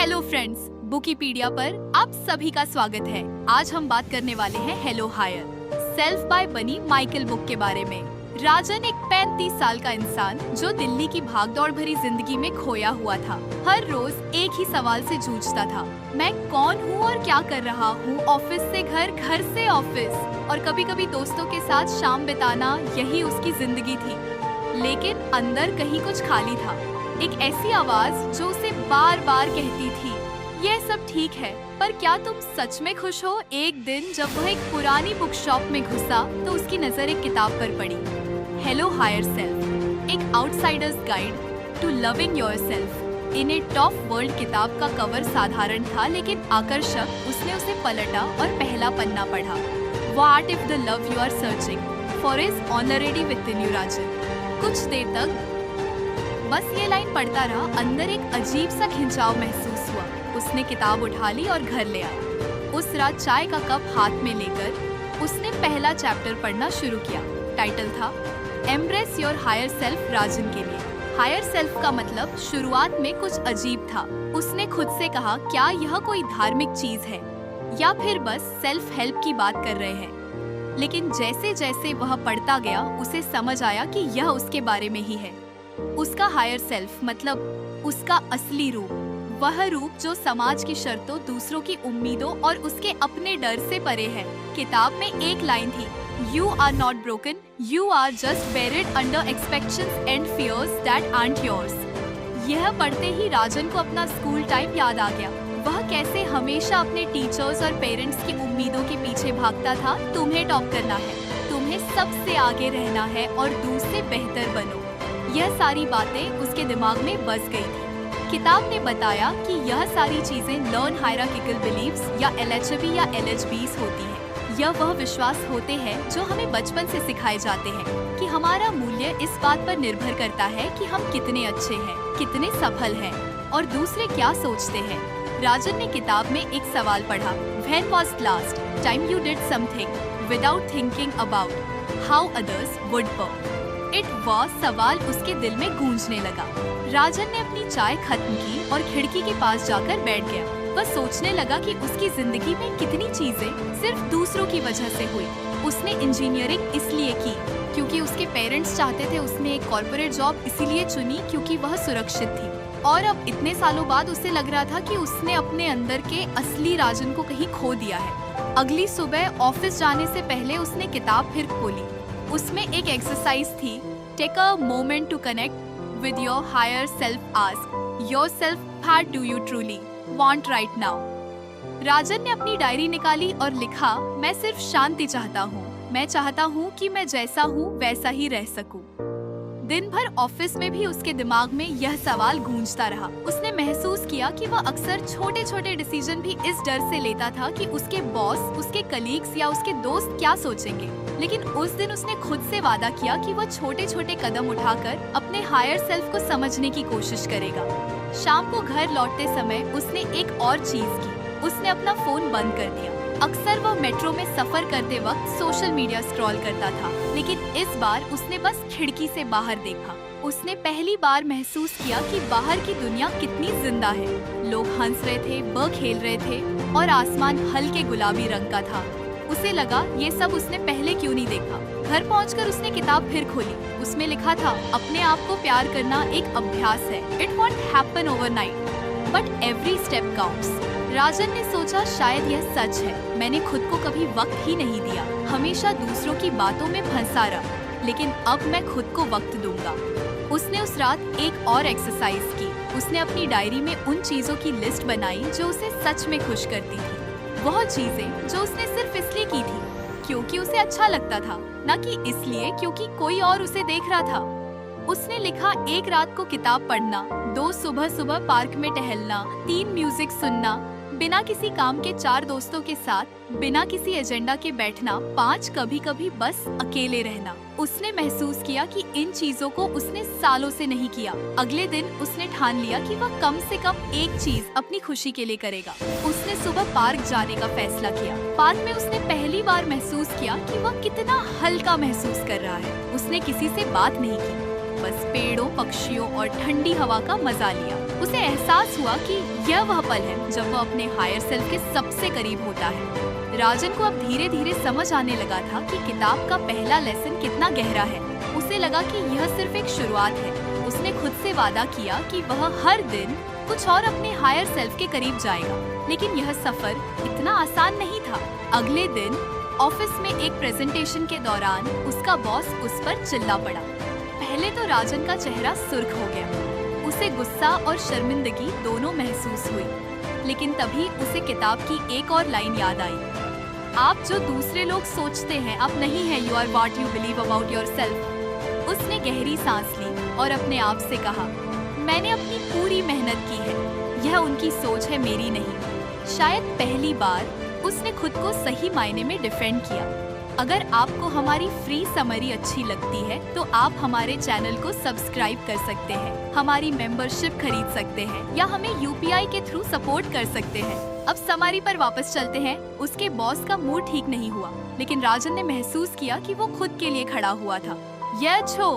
Hello friends, बुकीपीडिया पर आप सभी का स्वागत है। आज हम बात करने वाले हैं हेलो हायर, सेल्फ बाय बनी माइकल बुक के बारे में। राजन एक 35 साल का इंसान जो दिल्ली की भागदौड़ भरी जिंदगी में खोया हुआ था। हर रोज एक ही सवाल से जूझता था, मैं कौन हूँ और क्या कर रहा हूँ। ऑफिस से घर, घर से ऑफिस, और कभी कभी दोस्तों के साथ शाम बिताना, यही उसकी जिंदगी थी। लेकिन अंदर कहीं कुछ खाली था। एक ऐसी आवाज जो उसे बार बार कहती थी, यह सब ठीक है, पर क्या तुम सच में खुश हो। एक दिन जब वह एक पुरानी बुक शॉप में घुसा तो उसकी नजर एक किताब पर पड़ी, हेलो हायर सेल्फ, एक outsider's guide to loving yourself in a tough world. किताब का कवर साधारण था लेकिन आकर्षक। उसने उसे पलटा और पहला पन्ना पढ़ा। What if the love you are searching for is already within you. Rajan कुछ देर तक बस ये लाइन पढ़ता रहा। अंदर एक अजीब सा खिंचाव महसूस हुआ। उसने किताब उठा ली और घर ले आया। उस रात चाय का कप हाथ में लेकर उसने पहला चैप्टर पढ़ना शुरू किया। टाइटल था एम्ब्रेस योर हायर सेल्फ। राजन के लिए हायर सेल्फ का मतलब शुरुआत में कुछ अजीब था। उसने खुद से कहा, क्या यह कोई धार्मिक चीज है या फिर बस सेल्फ हेल्प की बात कर रहे हैं। लेकिन जैसे जैसे वह पढ़ता गया उसे समझ आया कि यह उसके बारे में ही है। उसका हायर सेल्फ मतलब उसका असली रूप, वह रूप जो समाज की शर्तों, दूसरों की उम्मीदों और उसके अपने डर से परे है। किताब में एक लाइन थी, you are not broken, you are just buried under expectations and fears that aren't yours. यह पढ़ते ही राजन को अपना स्कूल टाइम याद आ गया। वह कैसे हमेशा अपने टीचर्स और पेरेंट्स की उम्मीदों के पीछे भागता था। तुम्हें टॉप करना है, तुम्हें सबसे आगे रहना है और दूसरे बेहतर बनो। यह सारी बातें उसके दिमाग में बस गई थी। किताब ने बताया कि यह सारी चीजें लर्न हायरार्किकल बिलीव्स या LHB या LHBs होती हैं। यह वह विश्वास होते हैं जो हमें बचपन से सिखाए जाते हैं कि हमारा मूल्य इस बात पर निर्भर करता है कि हम कितने अच्छे हैं, कितने सफल हैं और दूसरे क्या सोचते हैं। राजन ने किताब में एक सवाल पढ़ा, When was last time you did something without thinking about how others would perceive? वह सवाल उसके दिल में गूंजने लगा। राजन ने अपनी चाय खत्म की और खिड़की के पास जाकर बैठ गया। वह सोचने लगा कि उसकी जिंदगी में कितनी चीजें सिर्फ दूसरों की वजह से हुई। उसने इंजीनियरिंग इसलिए की क्योंकि उसके पेरेंट्स चाहते थे। उसने एक कॉर्पोरेट जॉब इसीलिए चुनी क्योंकि वह सुरक्षित थी। और अब इतने सालों बाद उसे लग रहा था कि उसने अपने अंदर के असली राजन को कहीं खो दिया है। अगली सुबह ऑफिस जाने से पहले उसने किताब फिर खोली। उसमें एक एक्सरसाइज थी, take a moment to connect with your higher self, ask yourself, what do you truly want right now. Rajan ने अपनी डायरी निकाली और लिखा, मैं सिर्फ शांति चाहता हूँ। मैं चाहता हूँ कि मैं जैसा हूँ वैसा ही रह सकूँ। दिन भर ऑफिस में भी उसके दिमाग में यह सवाल गूंजता रहा। उसने महसूस किया कि वह अक्सर छोटे छोटे डिसीजन भी इस डर से लेता था कि उसके बॉस, उसके कलीग्स या उसके दोस्त क्या सोचेंगे। लेकिन उस दिन उसने खुद से वादा किया कि वह छोटे छोटे कदम उठाकर अपने हायर सेल्फ को समझने की कोशिश करेगा। शाम को घर लौटते समय उसने एक और चीज की, उसने अपना फोन बंद कर दिया। अक्सर वह मेट्रो में सफर करते वक्त सोशल मीडिया स्क्रॉल करता था, लेकिन इस बार उसने बस खिड़की से बाहर देखा। उसने पहली बार महसूस किया कि बाहर की दुनिया कितनी जिंदा है। लोग हंस रहे थे, बर्ड खेल रहे थे और आसमान हल्के गुलाबी रंग का था। उसे लगा ये सब उसने पहले क्यों नहीं देखा। घर पहुंचकर उसने किताब फिर खोली। उसमें लिखा था, अपने आप को प्यार करना एक अभ्यास है। It won't happen overnight but every step counts. Rajan ने सोचा, शायद यह सच है। मैंने खुद को कभी वक्त ही नहीं दिया, हमेशा दूसरों की बातों में फंसा रहा, लेकिन अब मैं खुद को वक्त दूंगा। उसने उस रात एक और एक्सरसाइज की। उसने अपनी डायरी में उन चीजों की लिस्ट बनाई जो उसे सच में खुश करती थी। वह चीजें जो उसने सिर्फ इसलिए की थी क्योंकि उसे अच्छा लगता था, न कि इसलिए क्योंकि कोई और उसे देख रहा था। उसने लिखा, एक रात को किताब पढ़ना, 2 सुबह सुबह पार्क में टहलना, 3 म्यूजिक सुनना, बिना किसी काम के 4 दोस्तों के साथ बिना किसी एजेंडा के बैठना, 5 कभी कभी बस अकेले रहना। उसने महसूस किया कि इन चीजों को उसने सालों से नहीं किया। अगले दिन उसने ठान लिया कि वह कम से कम एक चीज अपनी खुशी के लिए करेगा। उसने सुबह पार्क जाने का फैसला किया। पार्क में उसने पहली बार महसूस किया कि वह कितना हल्का महसूस कर रहा है। उसने किसी से बात नहीं की, बस पेड़ों, पक्षियों और ठंडी हवा का मजा लिया। उसे एहसास हुआ कि यह वह पल है जब वो अपने हायर सेल्फ के सबसे करीब होता है। राजन को अब धीरे धीरे समझ आने लगा था कि किताब का पहला लेसन कितना गहरा है। उसे लगा कि यह सिर्फ एक शुरुआत है। उसने खुद से वादा किया कि वह हर दिन कुछ और अपने हायर सेल्फ के करीब जाएगा। लेकिन यह सफर इतना आसान नहीं था। अगले दिन ऑफिस में एक प्रेजेंटेशन के दौरान उसका बॉस उस पर चिल्ला पड़ा। पहले तो राजन का चेहरा सुर्ख हो गया। उसे गुस्सा और शर्मिंदगी दोनों महसूस हुई। लेकिन तभी उसे किताब की एक और लाइन याद आई। आप जो दूसरे लोग सोचते हैं आप नहीं है, you are what you believe about yourself. उसने गहरी सांस ली और अपने आप से कहा, मैंने अपनी पूरी मेहनत की है, यह उनकी सोच है, मेरी नहीं। शायद पहली बार उसने खुद को सही मायने में डिफेंड किया। अगर आपको हमारी फ्री समरी अच्छी लगती है तो आप हमारे चैनल को सब्सक्राइब कर सकते हैं, हमारी मेंबरशिप खरीद सकते हैं या हमें यूपीआई के थ्रू सपोर्ट कर सकते हैं। अब समरी पर वापस चलते हैं। उसके बॉस का मूड ठीक नहीं हुआ, लेकिन राजन ने महसूस किया कि वो खुद के लिए खड़ा हुआ था। यह छो